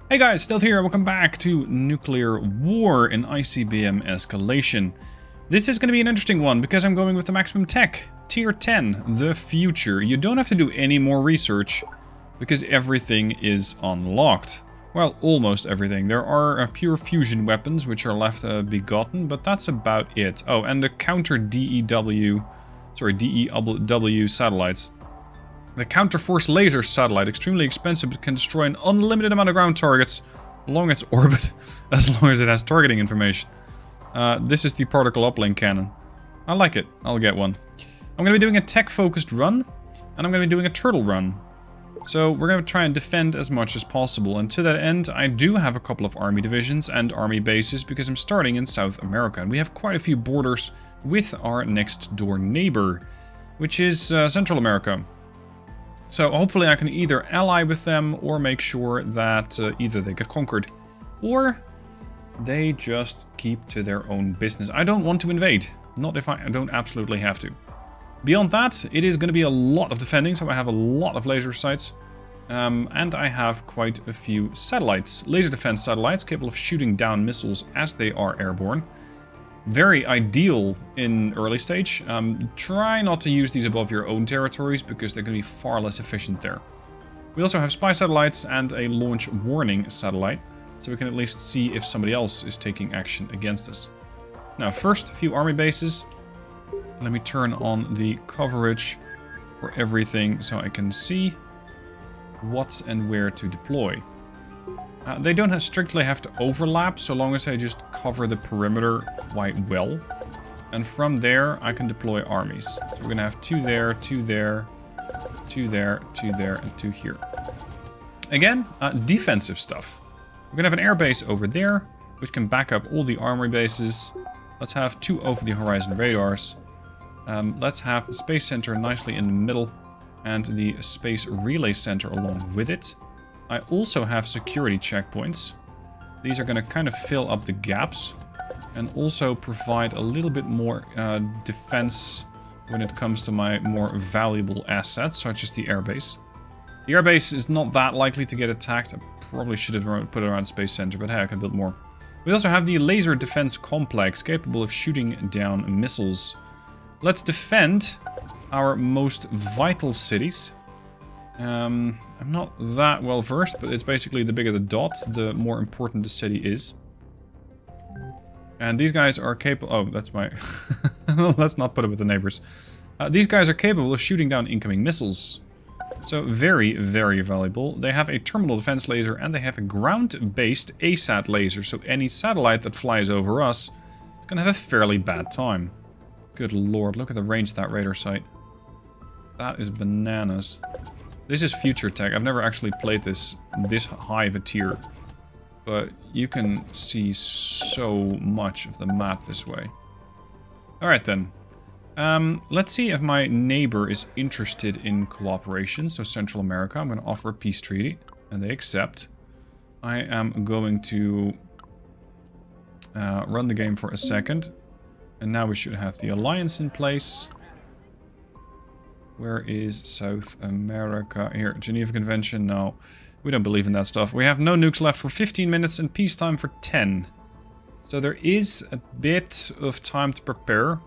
Hey guys, Stealth here, welcome back to Nuclear War in ICBM Escalation. This is going to be an interesting one because I'm going with the maximum tech. Tier 10, the future. You don't have to do any more research because everything is unlocked. Well, almost everything. There are pure fusion weapons which are left begotten, but that's about it. Oh, and the counter DEW satellites. The counter-force laser satellite, extremely expensive, but can destroy an unlimited amount of ground targets along its orbit, as long as it has targeting information. This is the particle uplink cannon. I like it. I'll get one. I'm going to be doing a tech-focused run, and I'm going to be doing a turtle run. So we're going to try and defend as much as possible, and to that end, I do have a couple of army divisions and army bases, because I'm starting in South America, and we have quite a few borders with our next-door neighbor, which is Central America. So hopefully I can either ally with them or make sure that either they get conquered or they just keep to their own business. I don't want to invade. Not if I don't absolutely have to. Beyond that, it is going to be a lot of defending, so I have a lot of laser sites. And I have quite a few satellites. Laser defense satellites capable of shooting down missiles as they are airborne. Very ideal in early stage. Try not to use these above your own territories because they're going to be far less efficient there. We also have spy satellites and a launch warning satellite, so we can at least see if somebody else is taking action against us. Now first, a few army bases. Let me turn on the coverage for everything so I can see what and where to deploy. They don't strictly have to overlap, so long as I just cover the perimeter quite well. And from there, I can deploy armies. So we're going to have 2 there, 2 there, 2 there, 2 there, and 2 here. Again, defensive stuff. We're going to have an air base over there, which can back up all the armory bases. Let's have 2 over-the-horizon radars. Let's have the space center nicely in the middle, and the space relay center along with it. I also have security checkpoints. These are going to kind of fill up the gaps and also provide a little bit more defense when it comes to my more valuable assets, such as the airbase. The airbase is not that likely to get attacked. I probably should have put it around Space Center, but hey, I can build more. We also have the laser defense complex, capable of shooting down missiles. Let's defend our most vital cities. I'm not that well versed, but it's basically the bigger the dot, the more important the city is. And these guys are capable... Oh, that's my... Let's not put it with the neighbors. These guys are capable of shooting down incoming missiles. So very, very valuable. They have a terminal defense laser and they have a ground-based ASAT laser. So any satellite that flies over us is going to have a fairly bad time. Good lord, look at the range of that radar site. That is bananas. This is future tech. I've never actually played this high of a tier. But you can see so much of the map this way. Alright then. Let's see if my neighbor is interested in cooperation. So Central America, I'm going to offer a peace treaty. And they accept. I am going to run the game for a second. And now we should have the alliance in place. Where is South America? Here, Geneva Convention. No, we don't believe in that stuff. We have no nukes left for 15 minutes and peacetime for 10. So there is a bit of time to prepare.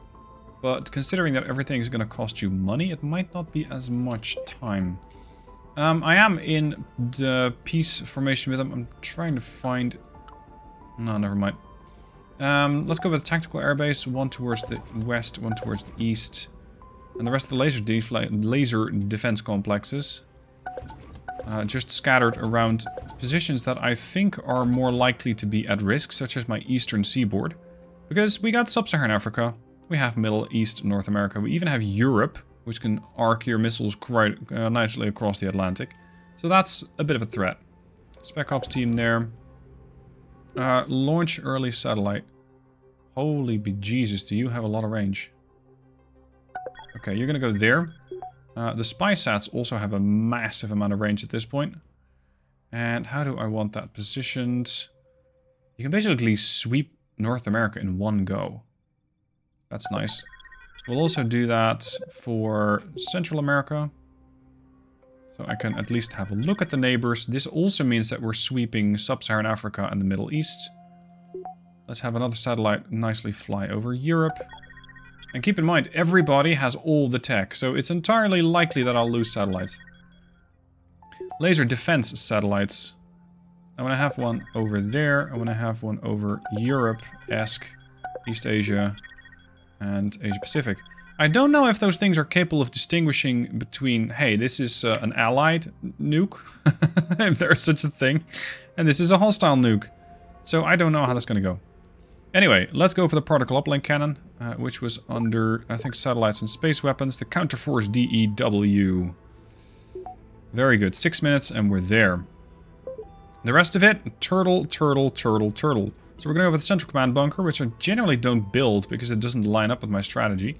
But considering that everything is going to cost you money, it might not be as much time. I am in the peace formation with them. I'm trying to find... No, never mind. Let's go with the tactical airbase. One towards the west, one towards the east. And the rest of the laser defense complexes just scattered around positions that I think are more likely to be at risk, such as my eastern seaboard. Because we got Sub-Saharan Africa, we have Middle East, North America, we even have Europe, which can arc your missiles quite nicely across the Atlantic. So that's a bit of a threat. Spec Ops team there. Launch early satellite. Holy bejesus, do you have a lot of range. Okay, you're going to go there. The spy sats also have a massive amount of range at this point. And how do I want that positioned? You can basically sweep North America in one go. That's nice. We'll also do that for Central America. So I can at least have a look at the neighbors. This also means that we're sweeping Sub-Saharan Africa and the Middle East. Let's have another satellite nicely fly over Europe. And keep in mind, everybody has all the tech, so it's entirely likely that I'll lose satellites. Laser defense satellites. I want to have one over there. I want to have one over Europe-esque, East Asia, and Asia Pacific. I don't know if those things are capable of distinguishing between, hey, this is an allied nuke, if there is such a thing, and this is a hostile nuke. So I don't know how that's going to go. Anyway, let's go for the particle uplink cannon, which was under, I think, satellites and space weapons. The Counterforce DEW. Very good. 6 minutes and we're there. The rest of it, turtle, turtle, turtle, turtle. So we're going to go with the Central Command Bunker, which I generally don't build because it doesn't line up with my strategy.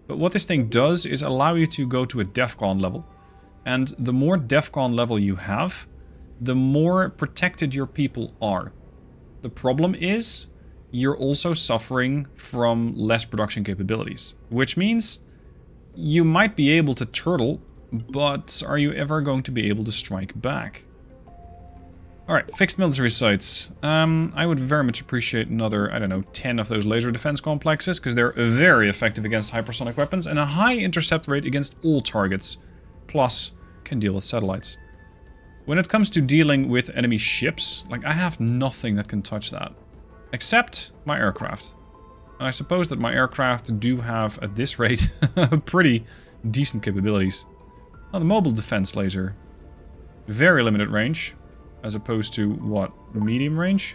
But what this thing does is allow you to go to a DEFCON level. And the more DEFCON level you have, the more protected your people are. The problem is, you're also suffering from less production capabilities. Which means, you might be able to turtle, but are you ever going to be able to strike back? Alright, fixed military sites. I would very much appreciate another, I don't know, 10 of those laser defense complexes, because they're very effective against hypersonic weapons, and a high intercept rate against all targets, plus can deal with satellites. When it comes to dealing with enemy ships, like, I have nothing that can touch that, except my aircraft. And I suppose that my aircraft do have, at this rate, pretty decent capabilities. Oh, the mobile defense laser. Very limited range. As opposed to, what, medium range?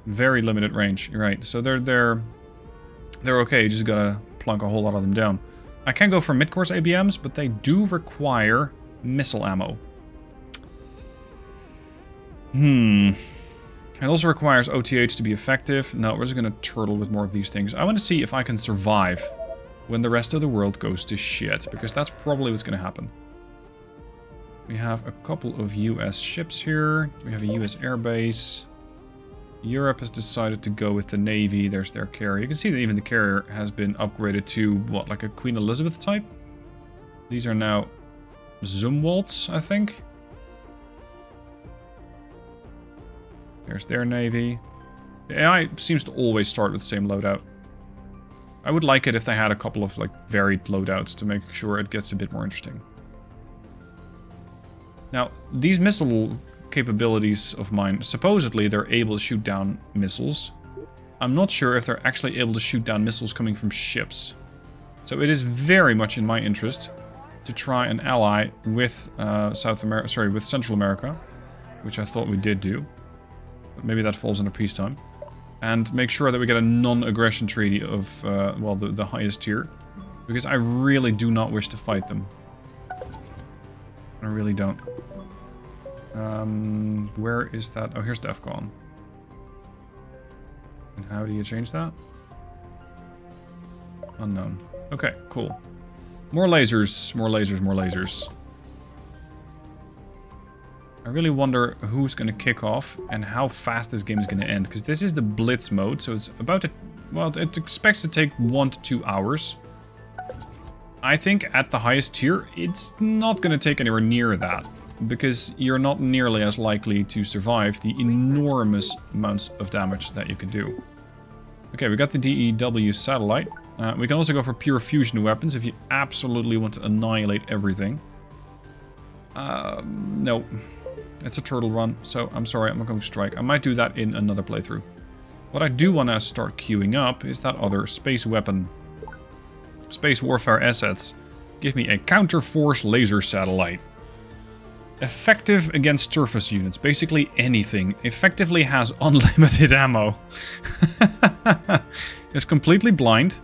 Very limited range, right. So they're okay, you just gotta plunk a whole lot of them down. I can go for mid-course ABMs, but they do require missile ammo. It also requires OTH to be effective. No, we're just gonna turtle with more of these things. I want to see if I can survive when the rest of the world goes to shit, because that's probably what's gonna happen. We have a couple of US ships here. We have a US airbase. Europe has decided to go with the Navy. There's their carrier. You can see that even the carrier has been upgraded to, what, like a Queen Elizabeth type? These are now Zumwalts, I think. There's their Navy. The AI seems to always start with the same loadout. I would like it if they had a couple of, like, varied loadouts to make sure it gets a bit more interesting. Now, these missile capabilities of mine, supposedly they're able to shoot down missiles. I'm not sure if they're actually able to shoot down missiles coming from ships. So it is very much in my interest to try and ally with with Central America, which I thought we did do. But maybe that falls under peacetime. And make sure that we get a non-aggression treaty of, well, the highest tier. Because I really do not wish to fight them. I really don't. Where is that? Oh, here's DEFCON. And how do you change that? Unknown. Okay, cool. More lasers, more lasers, more lasers. I really wonder who's going to kick off and how fast this game is going to end. Because this is the Blitz mode, so it's about to... Well, it expects to take 1 to 2 hours. I think at the highest tier, it's not going to take anywhere near that. Because you're not nearly as likely to survive the enormous amounts of damage that you can do. Okay, we got the DEW satellite. We can also go for pure fusion weapons if you absolutely want to annihilate everything. No. It's a turtle run, so I'm sorry, I'm not going to strike. I might do that in another playthrough. What I do want to start queuing up is that other space weapon. Space warfare assets. Give me a counter-force laser satellite. Effective against surface units. Basically anything. Effectively has unlimited ammo. It's completely blind.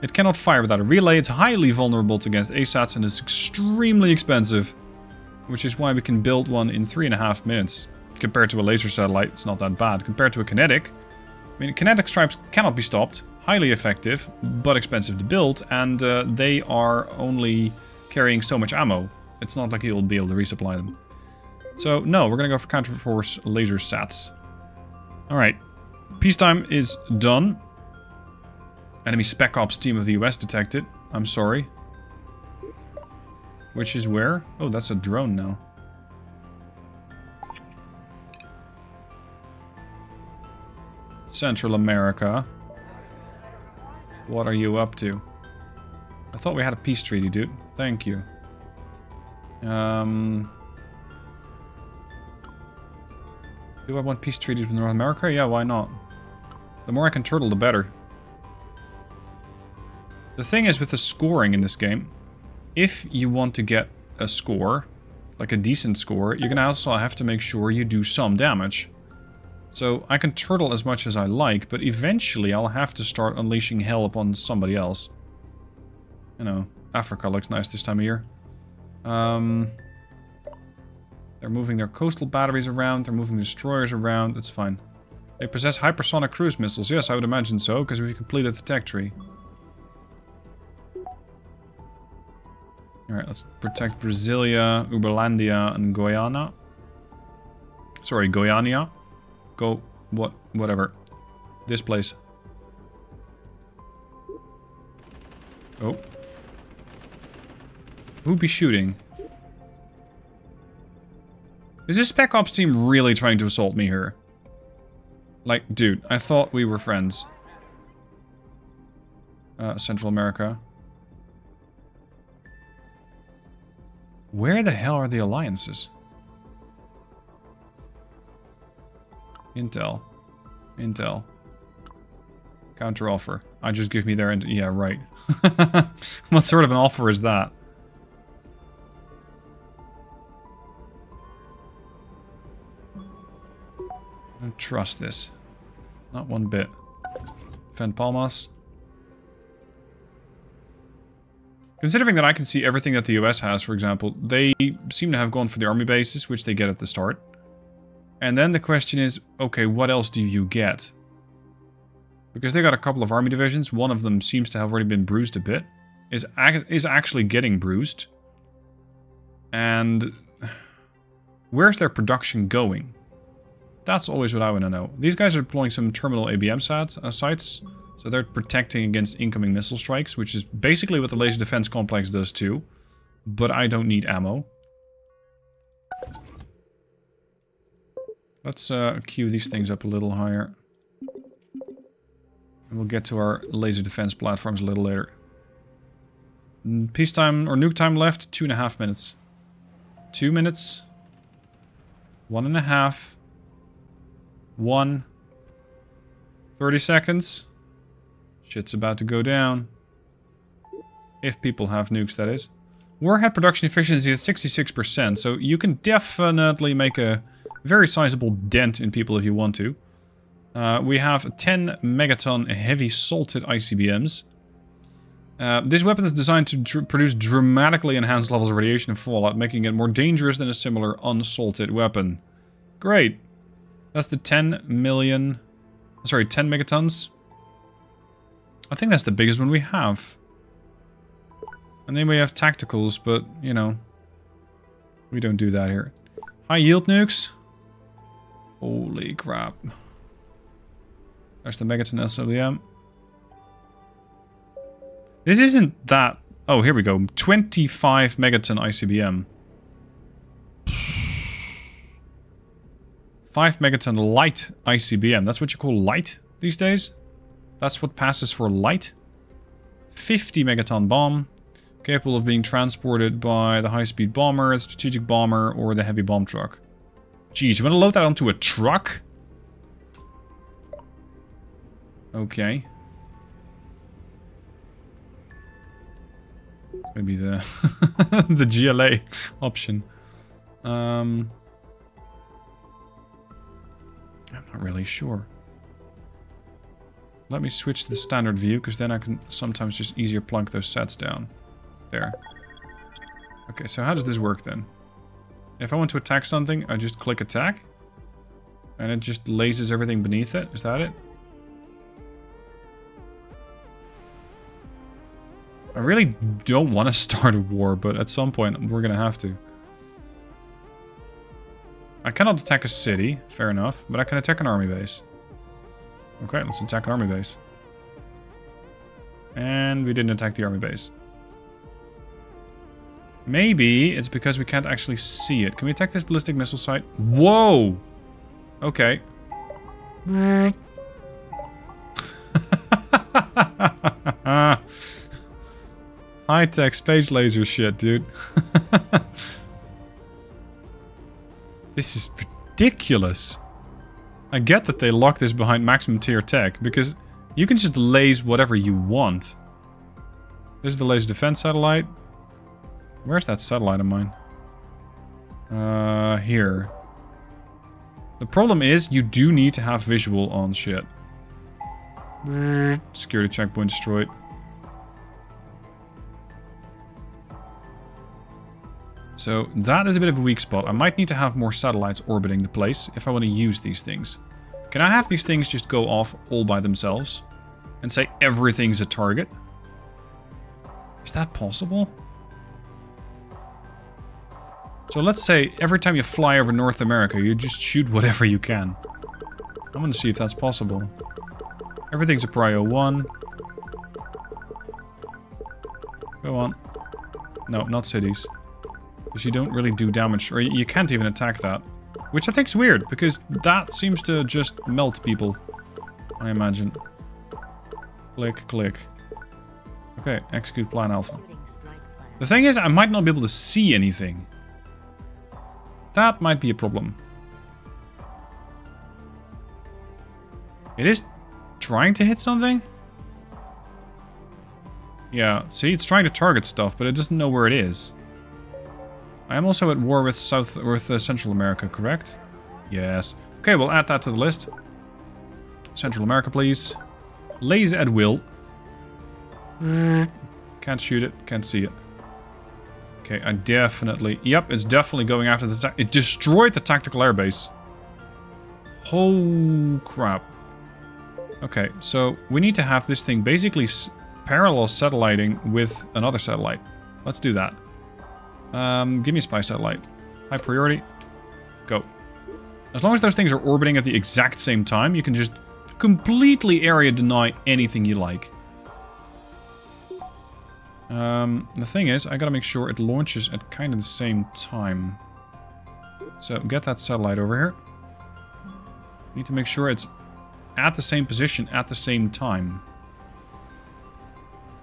It cannot fire without a relay. It's highly vulnerable against ASATs and is extremely expensive. Which is why we can build one in 3.5 minutes. Compared to a laser satellite, it's not that bad. Compared to a kinetic, I mean, kinetic stripes cannot be stopped. Highly effective, but expensive to build. And they are only carrying so much ammo. It's not like you'll be able to resupply them. So, no, we're going to go for counter-force laser sats. Alright. Peacetime is done. Enemy Spec Ops team of the US detected. I'm sorry. which is where? Oh, that's a drone now. Central America. What are you up to? I thought we had a peace treaty, dude. Thank you. Do I want peace treaties with North America? Yeah, why not? The more I can turtle, the better. The thing is with the scoring in this game, if you want to get a score, like a decent score, you're gonna also have to make sure you do some damage. So I can turtle as much as I like, but eventually I'll have to start unleashing hell upon somebody else. You know, Africa looks nice this time of year. They're moving their coastal batteries around, they're moving destroyers around, that's fine. They possess hypersonic cruise missiles. Yes, I would imagine so, because we've completed the tech tree. Alright, let's protect Brasilia, Uberlandia, and Guyana. Sorry, Guyana. Whatever. This place. Oh. Who'd be shooting? Is this Spec Ops team really trying to assault me here? Like, dude, I thought we were friends. Central America. Where the hell are the alliances? Intel. Intel. Counter offer. I just give me their... Yeah, right. What sort of an offer is that? I don't trust this. Not one bit. Defend Palmas. Considering that I can see everything that the US has, for example, they seem to have gone for the army bases, which they get at the start. And then the question is, okay, what else do you get? Because they got a couple of army divisions. One of them seems to have already been bruised a bit. Is actually getting bruised. And where's their production going? That's always what I want to know. These guys are deploying some terminal ABM sites. So they're protecting against incoming missile strikes, which is basically what the laser defense complex does too. But I don't need ammo. Let's queue these things up a little higher. And we'll get to our laser defense platforms a little later. Peacetime or nuke time left, 2.5 minutes. 2 minutes. 1.5. 1. 30 seconds. Shit's about to go down. If people have nukes, that is. Warhead production efficiency is 66%, so you can definitely make a very sizable dent in people if you want to. We have 10 megaton heavy salted ICBMs. This weapon is designed to produce dramatically enhanced levels of radiation and fallout, making it more dangerous than a similar unsalted weapon. Great. That's the 10 megatons. I think that's the biggest one we have. And then we have tacticals, but, you know, we don't do that here. High yield nukes. Holy crap. There's the megaton SWM. This isn't that... Oh, here we go. 25 megaton ICBM. 5 megaton light ICBM. That's what you call light these days? That's what passes for light. 50 megaton bomb. Capable of being transported by the high-speed bomber, the strategic bomber, or the heavy bomb truck. Jeez, you want to load that onto a truck? Okay. Maybe the the GLA option. I'm not really sure. Let me switch to the standard view, because then I can sometimes just easier plunk those sets down. There. Okay, so how does this work then? If I want to attack something, I just click attack. And it just lasers everything beneath it. Is that it? I really don't want to start a war, but at some point we're going to have to. I cannot attack a city, fair enough, but I can attack an army base. Okay, let's attack an army base. And we didn't attack the army base. Maybe it's because we can't actually see it. Can we attack this ballistic missile site? Whoa! Okay. High-tech space laser shit, dude. This is ridiculous. I get that they lock this behind maximum tier tech, because you can just laze whatever you want. This is the laser defense satellite. Where's that satellite of mine? Here. The problem is, you do need to have visual on shit. Security checkpoint destroyed. So that is a bit of a weak spot. I might need to have more satellites orbiting the place if I want to use these things. Can I have these things just go off all by themselves? And say everything's a target? Is that possible? So let's say every time you fly over North America, you just shoot whatever you can. I want to see if that's possible. Everything's a prio 1. Go on. No, not cities. Because you don't really do damage, or you can't even attack that. Which I think is weird, because that seems to just melt people, I imagine. Click, click. Okay, execute plan alpha. The thing is, I might not be able to see anything. That might be a problem. It is trying to hit something? Yeah, see, it's trying to target stuff, but it doesn't know where it is. I am also at war with Central America, correct? Yes. Okay, we'll add that to the list. Central America, please. Laze at will. Can't shoot it, can't see it. Okay, I definitely... Yep, it's definitely going after the... It destroyed the tactical airbase. Oh, crap. Okay, so we need to have this thing basically parallel satelliting with another satellite. Let's do that. Give me a spy satellite. High priority. Go. As long as those things are orbiting at the exact same time, you can just completely area deny anything you like. The thing is, I gotta make sure it launches at kind of the same time. So, get that satellite over here. Need to make sure it's at the same position at the same time.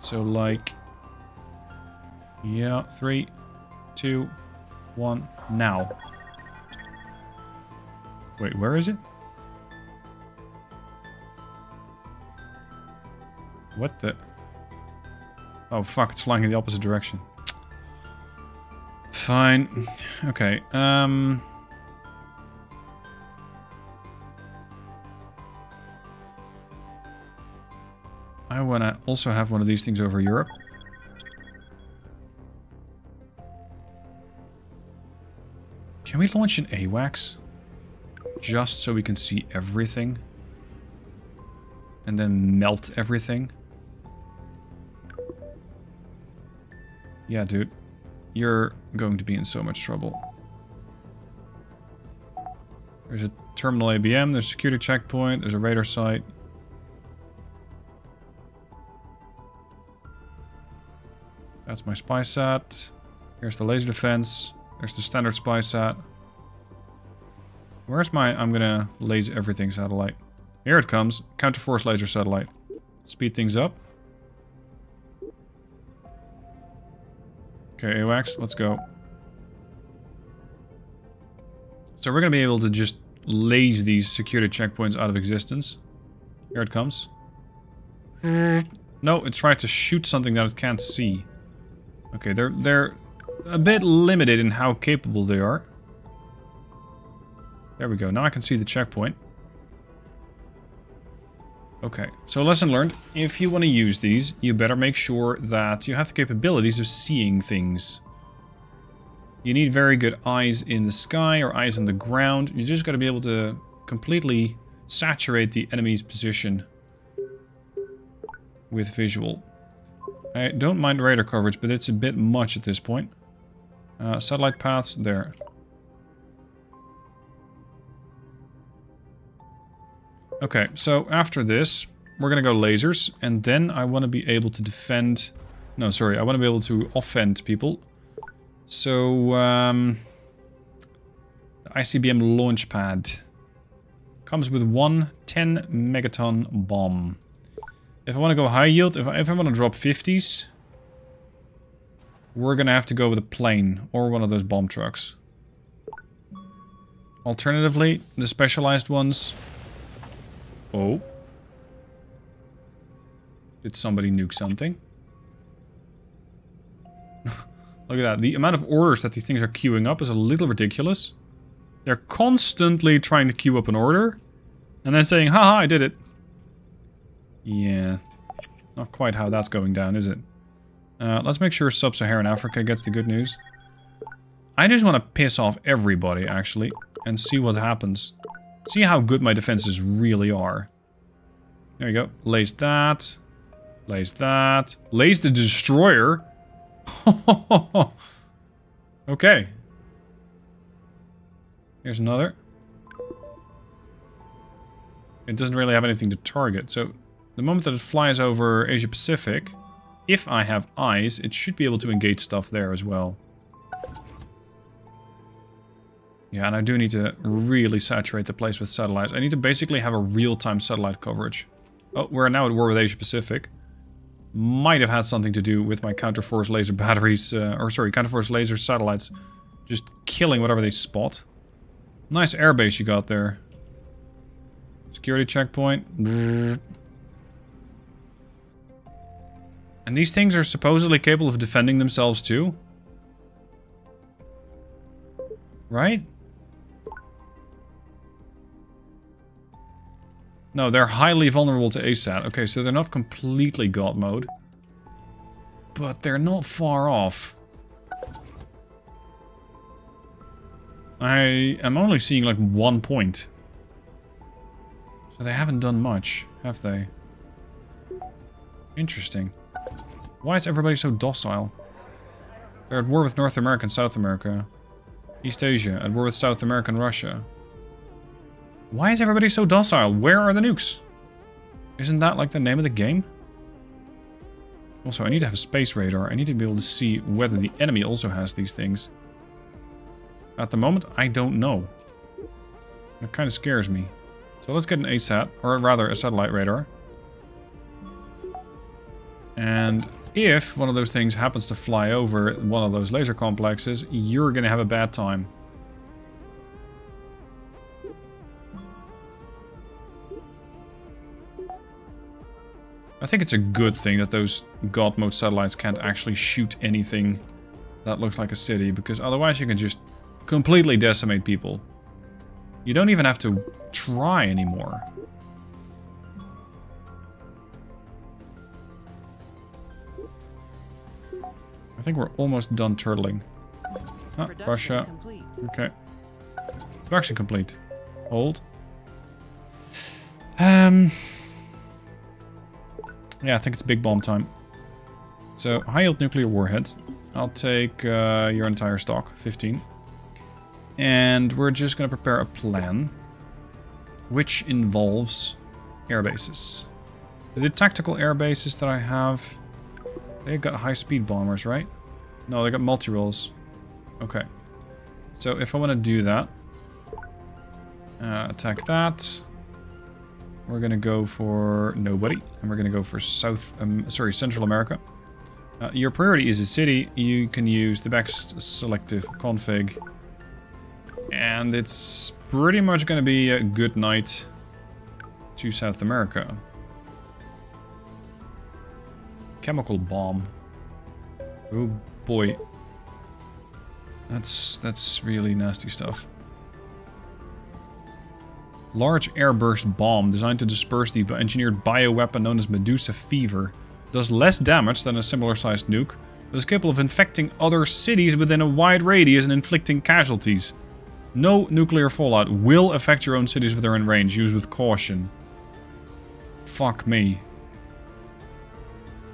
So, like... Yeah, 3, 2, 1, now. Wait, where is it? What the... Oh fuck, it's flying in the opposite direction. Fine. Okay, I wanna also have one of these things over Europe. Can we launch an AWACS? Just so we can see everything? And then melt everything? Yeah, dude. You're going to be in so much trouble. There's a terminal ABM, there's a security checkpoint, there's a radar site. That's my spy sat. Here's the laser defense. There's the standard spy sat. Where's my I'm gonna laser everything satellite? Here it comes. Counter-force laser satellite. Speed things up. Okay, AWACS, let's go. So we're gonna be able to just laze these security checkpoints out of existence. Here it comes. No, it's trying to shoot something that it can't see. Okay, they're a bit limited in how capable they are. There we go, now I can see the checkpoint. Okay, so lesson learned. If you want to use these, you better make sure that you have the capabilities of seeing things. You need very good eyes in the sky or eyes on the ground. You just got to be able to completely saturate the enemy's position with visual. I don't mind radar coverage, but it's a bit much at this point. Satellite paths, there. Okay, so after this, we're gonna go lasers, and then I want to be able to defend... No, sorry, I want to be able to offend people. So, the ICBM launch pad comes with one 10 megaton bomb. If I want to go high yield, if I want to drop 50s, we're going to have to go with a plane or one of those bomb trucks. Alternatively, the specialized ones... Oh. Did somebody nuke something? Look at that. The amount of orders that these things are queuing up is a little ridiculous. They're constantly trying to queue up an order. And then saying, haha, I did it. Yeah. Not quite how that's going down, is it? Let's make sure Sub-Saharan Africa gets the good news. I just want to piss off everybody, actually. And see what happens. See how good my defenses really are. There you go. Lace that. Lace that. Lace the destroyer. Okay. Here's another. It doesn't really have anything to target. So the moment that it flies over Asia Pacific, if I have eyes, it should be able to engage stuff there as well. Yeah, and I do need to really saturate the place with satellites. I need to basically have a real-time satellite coverage. Oh, we're now at war with Asia Pacific. Might have had something to do with my counterforce laser batteries, counterforce laser satellites just killing whatever they spot. Nice airbase you got there. Security checkpoint. And these things are supposedly capable of defending themselves too? Right? No, they're highly vulnerable to ASAT. Okay, so they're not completely God mode. But they're not far off. I am only seeing like 1 point. So they haven't done much, have they? Interesting. Why is everybody so docile? They're at war with North America and South America. East Asia, at war with South America and Russia. Why is everybody so docile? Where are the nukes? Isn't that like the name of the game? Also, I need to have a space radar. I need to be able to see whether the enemy also has these things. At the moment, I don't know. That kind of scares me. So let's get an ASAT, or rather a satellite radar. And if one of those things happens to fly over one of those laser complexes, you're going to have a bad time. I think it's a good thing that those God mode satellites can't actually shoot anything that looks like a city, because otherwise you can just completely decimate people. You don't even have to try anymore. I think we're almost done turtling. Ah, Russia. Okay. Production complete. Hold. Yeah, I think it's big bomb time. So, high-yield nuclear warheads. I'll take your entire stock, 15. And we're just going to prepare a plan, which involves air bases. The tactical air bases that I have, they've got high-speed bombers, right? No, they got multi-rolls. Okay. So, if I want to do that, attack that. We're gonna go for nobody, and we're gonna go for Central America. Your priority is a city. You can use the best selective config, and it's pretty much gonna be a good night to South America. Chemical bomb. Oh boy, that's really nasty stuff. Large airburst bomb designed to disperse the engineered bioweapon known as Medusa Fever. Does less damage than a similar sized nuke, but is capable of infecting other cities within a wide radius and inflicting casualties. No nuclear fallout will affect your own cities within range. Use with caution. Fuck me.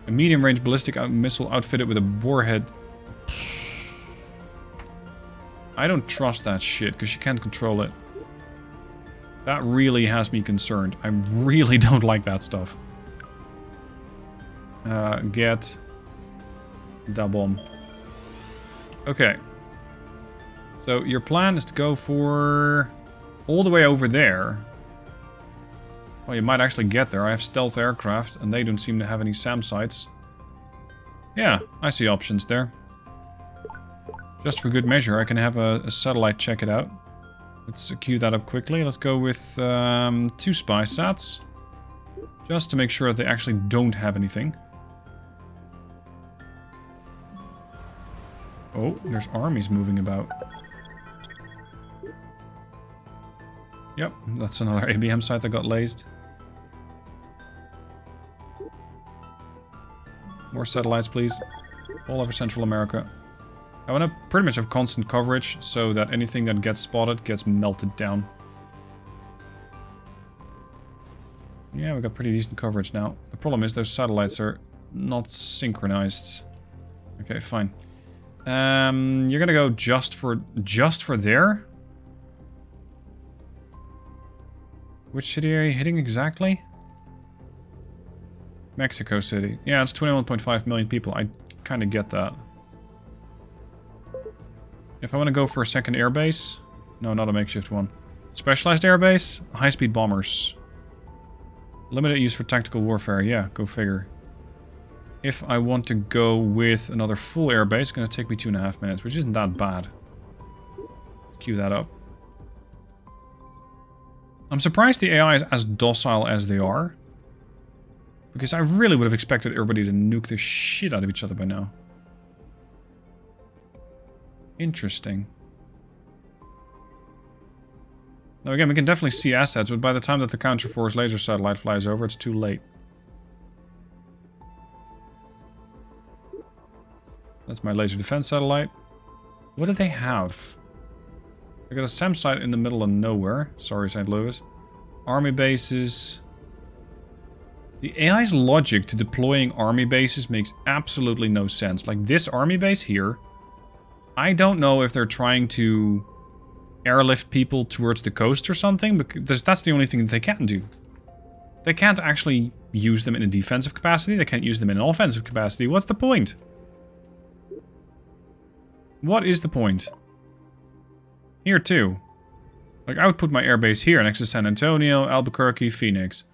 A medium range ballistic missile outfitted with a warhead. I don't trust that shit because you can't control it. That really has me concerned. I really don't like that stuff. Get da bomb. Okay, So your plan is to go for all the way over there. Well, you might actually get there. I have stealth aircraft, and they don't seem to have any SAM sites. Yeah, I see options there. Just for good measure, I can have a satellite check it out. Let's queue that up quickly. Let's go with 2 spy sats. Just to make sure that they actually don't have anything. Oh, there's armies moving about. Yep, that's another ABM site that got lased. More satellites, please. All over Central America. I want to pretty much have constant coverage so that anything that gets spotted gets melted down. Yeah, we got pretty decent coverage now. The problem is those satellites are not synchronized. Okay, fine. You're gonna go just for there? Which city are you hitting exactly? Mexico City. Yeah, it's 21.5 million people. I kind of get that. If I want to go for a second airbase... No, not a makeshift one. Specialized airbase? High-speed bombers. Limited use for tactical warfare. Yeah, go figure. If I want to go with another full airbase, it's going to take me 2.5 minutes, which isn't that bad. Let's queue that up. I'm surprised the AI is as docile as they are. Because I really would have expected everybody to nuke the shit out of each other by now. Interesting. Now again, we can definitely see assets, but by the time that the counterforce laser satellite flies over, it's too late. That's my laser defense satellite. What do they have? I got a SAM site in the middle of nowhere. Sorry, St. Louis. Army bases. The AI's logic to deploying army bases makes absolutely no sense. Like this army base here, I don't know if they're trying to airlift people towards the coast or something, because that's the only thing that they can do. They can't actually use them in a defensive capacity. They can't use them in an offensive capacity. What's the point? What is the point? Here too. Like I would put my airbase here next to San Antonio, Albuquerque, Phoenix.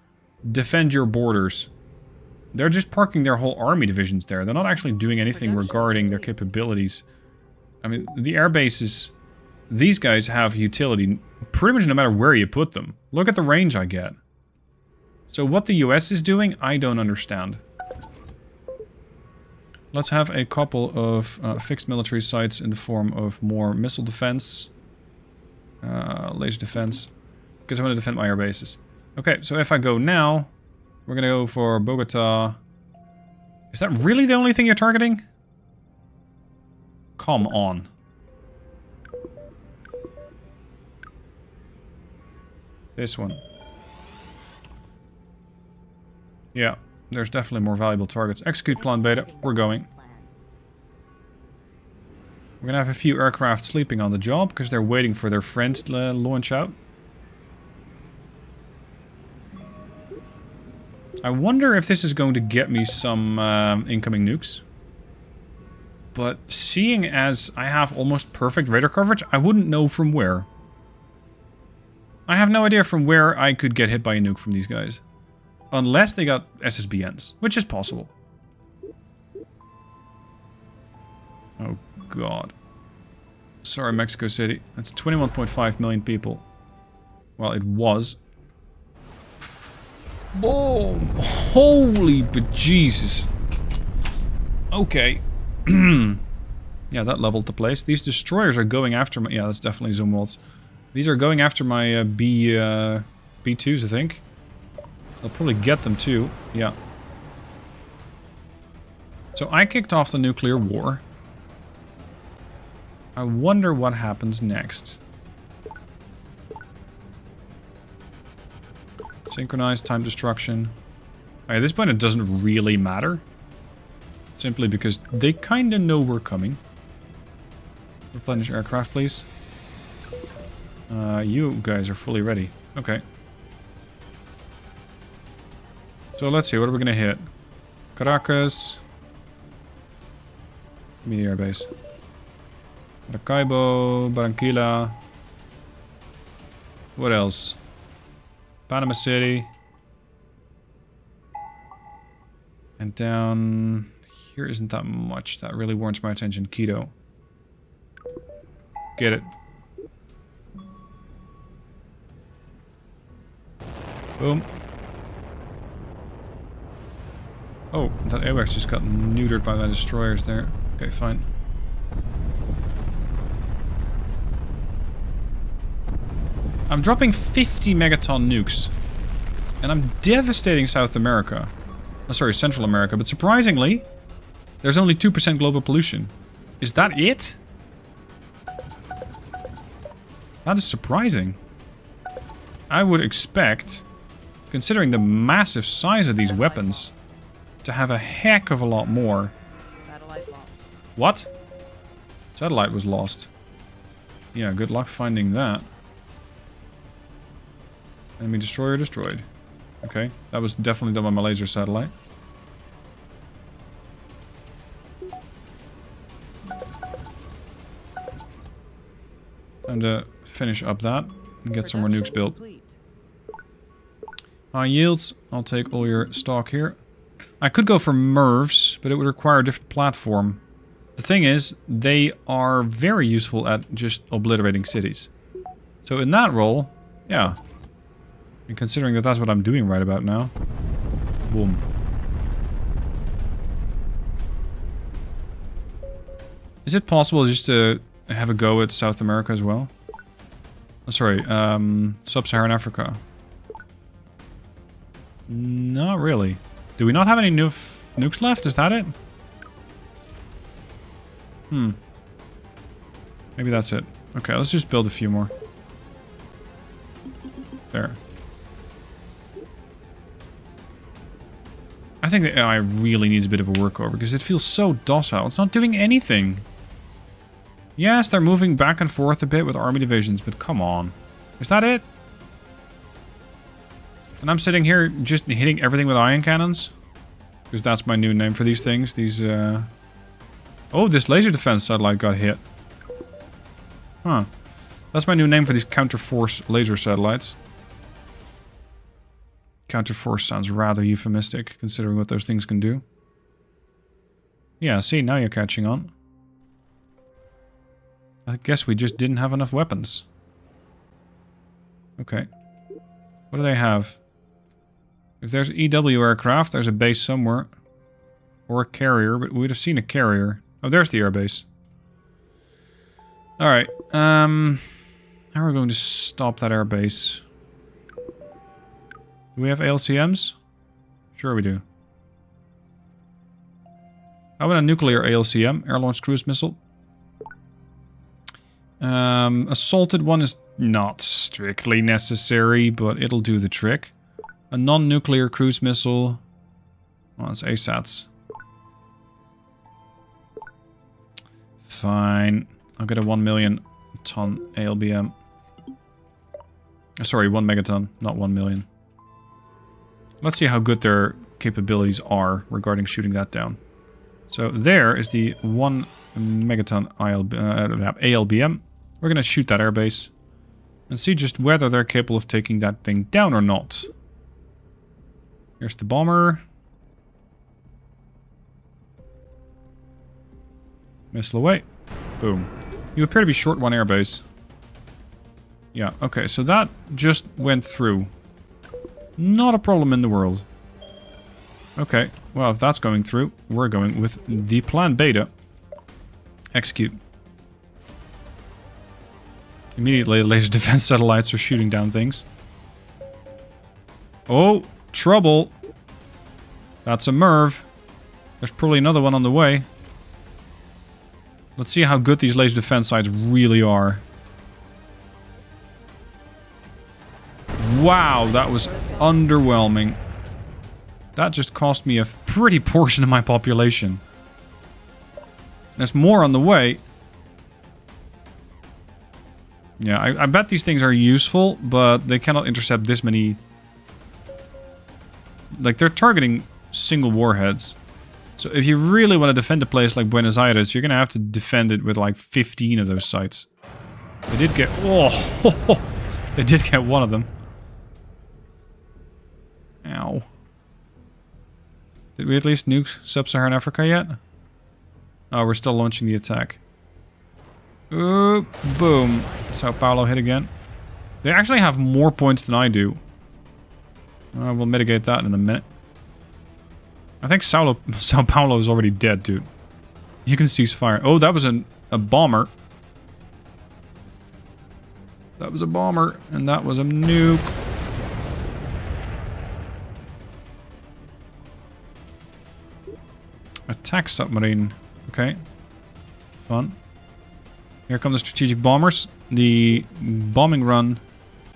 Defend your borders. They're just parking their whole army divisions there. They're not actually doing anything regarding their capabilities. I mean, the air bases, these guys have utility pretty much no matter where you put them. Look at the range I get. So what the US is doing, I don't understand. Let's have a couple of fixed military sites in the form of more missile defense. Laser defense. Because I want to defend my air bases. Okay, so if I go now, we're gonna go for Bogota. Is that really the only thing you're targeting? Come on. This one. Yeah, there's definitely more valuable targets. Execute plan beta. We're going. We're gonna have a few aircraft sleeping on the job because they're waiting for their friends to launch out. I wonder if this is going to get me some incoming nukes. But seeing as I have almost perfect radar coverage, I wouldn't know from where. I have no idea from where I could get hit by a nuke from these guys. Unless they got SSBNs, which is possible. Oh god. Sorry, Mexico City. That's 21.5 million people. Well, it was. Boom! Holy bejesus. Okay. Yeah, that leveled the place. These destroyers are going after my... Yeah, that's definitely Zumwalds. These are going after my B2s, I think. I'll probably get them too. Yeah. So I kicked off the nuclear war. I wonder what happens next. Synchronized time destruction. At this point it doesn't really matter. Simply because they kind of know we're coming. Replenish aircraft, please. You guys are fully ready. Okay. So let's see, what are we going to hit? Caracas. Give me the airbase. Maracaibo, Barranquilla. What else? Panama City. And down here isn't that much. That really warrants my attention. Quito. Get it. Boom. Oh, that AWACS just got neutered by my destroyers there. Okay, fine. I'm dropping 50 megaton nukes. And I'm devastating South America. Oh, sorry, Central America. But surprisingly, there's only 2% global pollution. Is that it? That is surprising. I would expect, considering the massive size of these weapons, to have a heck of a lot more. Satellite lost. What? Satellite was lost. Yeah, good luck finding that. Enemy destroyer destroyed. Okay, that was definitely done by my laser satellite. Time to finish up that and get some more nukes built. High yields. I'll take all your stock here. I could go for MIRVs, but it would require a different platform. The thing is, they are very useful at just obliterating cities. So in that role, yeah. And considering that that's what I'm doing right about now. Boom. Is it possible just to have a go at South America as well? Oh, sorry, Sub-Saharan Africa. Not really. Do we not have any nukes left? Is that it? Maybe that's it. Okay, let's just build a few more. There. I think the AI really needs a bit of a workover because it feels so docile. It's not doing anything. Yes, they're moving back and forth a bit with army divisions, but come on. Is that it? And I'm sitting here just hitting everything with ion cannons? Because that's my new name for these things. These, Oh, this laser defense satellite got hit. Huh. That's my new name for these counter-force laser satellites. Counter-force sounds rather euphemistic, considering what those things can do. Yeah, see, now you're catching on. I guess we just didn't have enough weapons. Okay. What do they have? If there's EW aircraft, there's a base somewhere. Or a carrier, but we'd have seen a carrier. Oh, there's the airbase. Alright, how are we going to stop that airbase? Do we have ALCMs? Sure we do. How about a nuclear ALCM? Air-launched cruise missile? Assaulted one is not strictly necessary, but it'll do the trick. A non-nuclear cruise missile. Well, it's ASATs. Fine. I'll get a 1 million ton ALBM. Sorry, 1 megaton, not 1 million. Let's see how good their capabilities are regarding shooting that down. So there is the 1 megaton ALBM. We're going to shoot that airbase and see just whether they're capable of taking that thing down or not. Here's the bomber. Missile away. Boom. You appear to be short one airbase. Yeah, okay, so that just went through. Not a problem in the world. Okay, well, if that's going through, we're going with the plan beta. Execute. Immediately, the laser defense satellites are shooting down things. Oh, trouble. That's a MIRV. There's probably another one on the way. Let's see how good these laser defense sites really are. Wow, that was underwhelming. That just cost me a pretty portion of my population. There's more on the way. Yeah, I bet these things are useful, but they cannot intercept this many... Like, they're targeting single warheads. So if you really want to defend a place like Buenos Aires, you're going to have to defend it with like 15 of those sites. They did get... Oh! They did get one of them. Ow. Did we at least nuke Sub-Saharan Africa yet? Oh, we're still launching the attack. Ooh, boom. Sao Paulo hit again. They actually have more points than I do. We'll mitigate that in a minute. I think Sao Paulo is already dead, dude. You can cease fire. Oh, that was a bomber. That was a bomber, and that was a nuke. Attack submarine. Okay. Fun. Here come the strategic bombers. The bombing run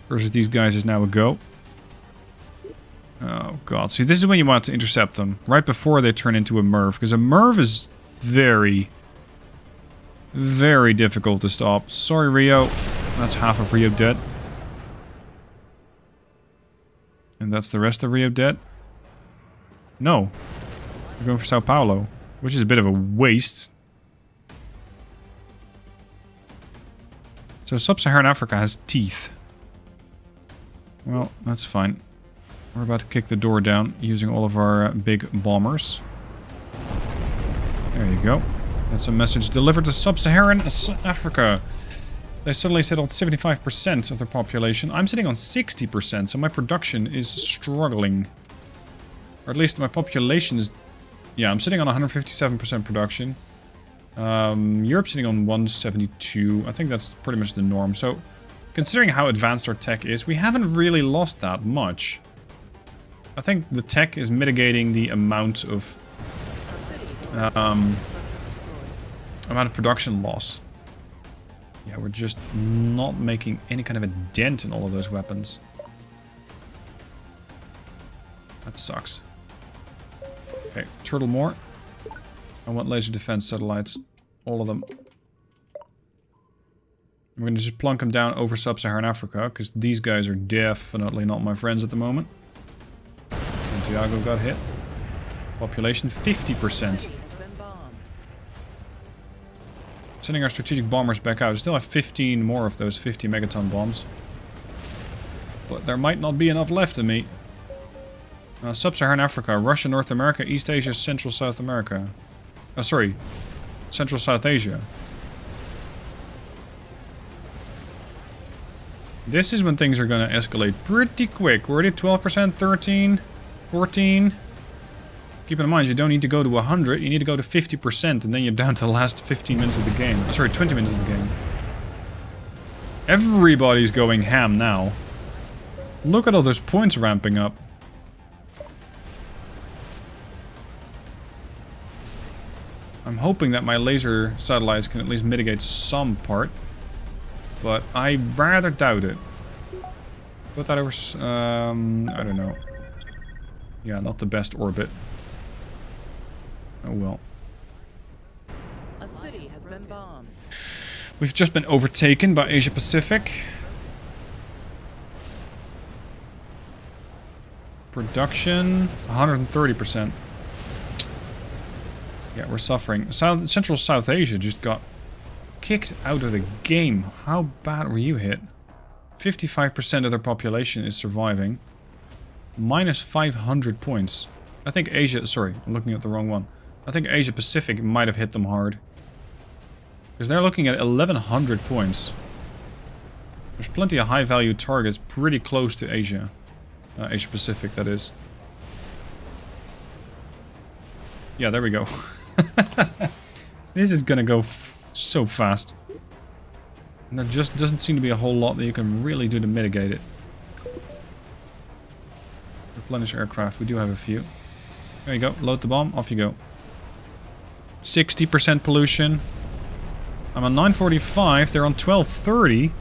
versus these guys is now a go. Oh god. See, this is when you want to intercept them. Right before they turn into a MIRV. Because a MIRV is very, very difficult to stop. Sorry, Rio. That's half of Rio dead. And that's the rest of Rio dead. No. We're going for Sao Paulo. Which is a bit of a waste. So Sub-Saharan Africa has teeth. Well, that's fine. We're about to kick the door down using all of our big bombers. There you go. That's a message delivered to Sub-Saharan Africa. They suddenly settled 75% of their population. I'm sitting on 60%, so my production is struggling. Or at least my population is... Yeah, I'm sitting on 157% production. Europe's sitting on 172. I think that's pretty much the norm. So, considering how advanced our tech is, we haven't really lost that much. I think the tech is mitigating the amount of production loss. Yeah, we're just not making any kind of a dent in all of those weapons. That sucks. Okay, turtle more. I want laser defense satellites. All of them. We're going to just plunk them down over Sub-Saharan Africa, because these guys are definitely not my friends at the moment. Santiago got hit. Population 50%. Sending our strategic bombers back out. We still have 15 more of those 50 megaton bombs. But there might not be enough left of me. Sub-Saharan Africa, Russia, North America, East Asia, Central South America. Oh, sorry. Central South Asia. This is when things are going to escalate pretty quick. We're already at 12%, 13, 14. Keep in mind, you don't need to go to 100. You need to go to 50%, and then you're down to the last 15 minutes of the game. Oh, sorry, 20 minutes of the game. Everybody's going ham now. Look at all those points ramping up. I'm hoping that my laser satellites can at least mitigate some part. But I rather doubt it. Put that over... I don't know. Yeah, not the best orbit. Oh well. A city has been bombed. We've just been overtaken by Asia Pacific. Production 130%. Yeah, we're suffering. Central South Asia just got kicked out of the game. How bad were you hit? 55% of their population is surviving. Minus 500 points. I think Asia... Sorry, I'm looking at the wrong one. I think Asia Pacific might have hit them hard. Because they're looking at 1100 points. There's plenty of high value targets pretty close to Asia. Asia Pacific, that is. Yeah, there we go. This is gonna go so fast. And there just doesn't seem to be a whole lot that you can really do to mitigate it. Replenish aircraft, we do have a few. There you go, load the bomb, off you go. 60% pollution. I'm on 945, they're on 1230.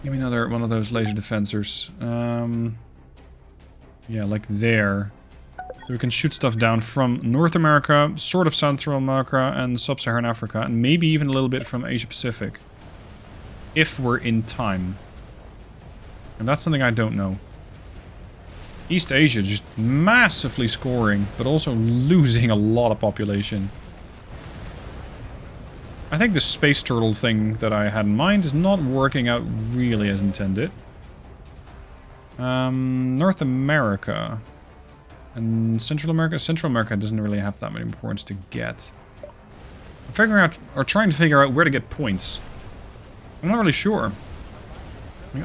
Give me another one of those laser defensors. Yeah, like there. So we can shoot stuff down from North America, sort of Central America, and Sub-Saharan Africa, and maybe even a little bit from Asia Pacific. If we're in time. And that's something I don't know. East Asia just massively scoring, but also losing a lot of population. I think the space turtle thing that I had in mind is not working out really as intended. North America. And Central America? Central America doesn't really have that many points to get. I'm figuring out, or trying to figure out where to get points. I'm not really sure.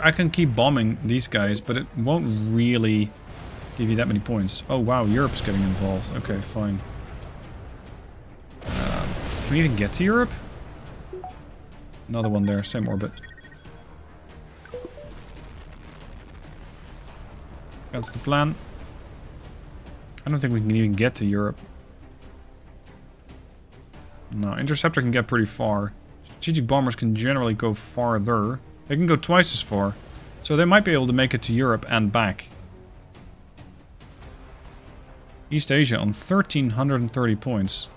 I can keep bombing these guys, but it won't really give you that many points. Oh wow, Europe's getting involved. Okay, fine. Can we even get to Europe? Another one there, same orbit. That's the plan. I don't think we can even get to Europe. No, Interceptor can get pretty far. Strategic bombers can generally go farther. They can go twice as far. So they might be able to make it to Europe and back. East Asia on 1,330 points.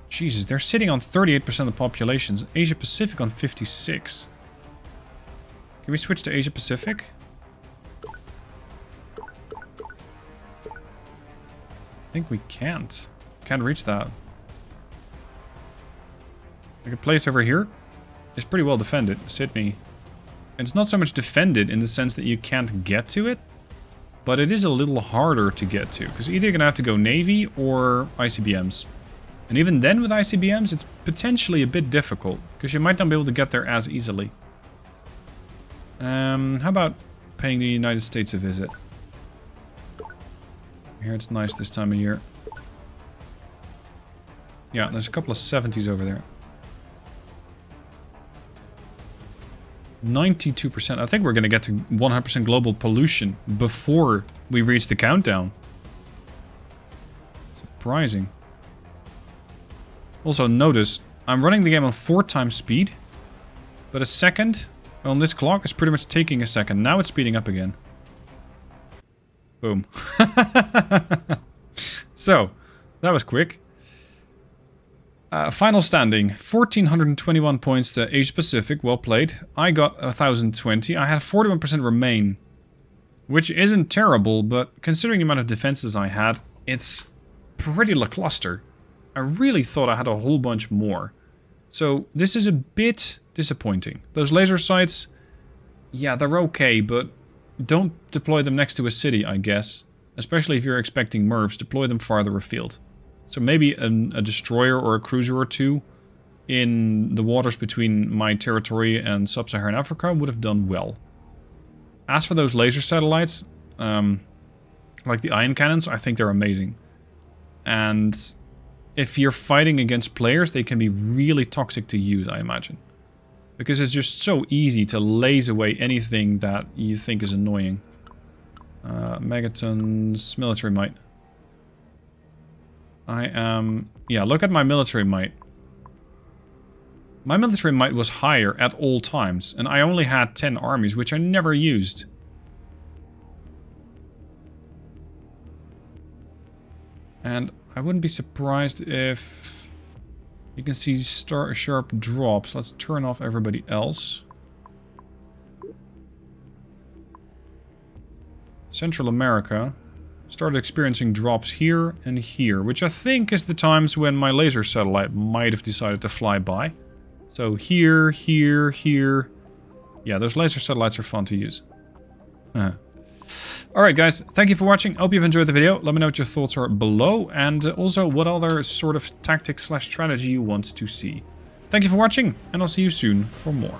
Jesus, they're sitting on 38% of the populations. Asia Pacific on 56. Can we switch to Asia Pacific? I think we can't. Can't reach that. Like a place over here is pretty well defended. Sydney. And it's not so much defended in the sense that you can't get to it, but it is a little harder to get to. Because either you're going to have to go Navy or ICBMs. And even then with ICBMs, it's potentially a bit difficult. Because you might not be able to get there as easily. How about paying the United States a visit? Here it's nice this time of year. Yeah, there's a couple of 70s over there. 92%. I think we're going to get to 100% global pollution before we reach the countdown. Surprising. Also notice, I'm running the game on 4 times speed. But a second on this clock is pretty much taking a second. Now it's speeding up again. Boom. So, that was quick. Final standing, 1,421 points to Asia Pacific, well played. I got 1,020, I had 41% remain. Which isn't terrible, but considering the amount of defenses I had, it's pretty lackluster. I really thought I had a whole bunch more. So, this is a bit disappointing. Those laser sites, yeah, they're okay, but don't deploy them next to a city, I guess. Especially if you're expecting MIRVs, deploy them farther afield. So maybe a destroyer or a cruiser or two in the waters between my territory and sub-Saharan Africa would have done well. As for those laser satellites, like the ion cannons, I think they're amazing. And if you're fighting against players, they can be really toxic to use, I imagine. Because it's just so easy to laze away anything that you think is annoying. Megatons, military might. I am... Yeah, look at my military might. My military might was higher at all times. And I only had 10 armies, which I never used. And I wouldn't be surprised if... You can see sharp drops. Let's turn off everybody else. Central America started experiencing drops here and here, which I think is the times when my laser satellite might have decided to fly by. So here, here, here. Yeah, those laser satellites are fun to use. Alright guys, thank you for watching. Hope you've enjoyed the video. Let me know what your thoughts are below, and also what other sort of tactic/strategy you want to see. Thank you for watching, and I'll see you soon for more.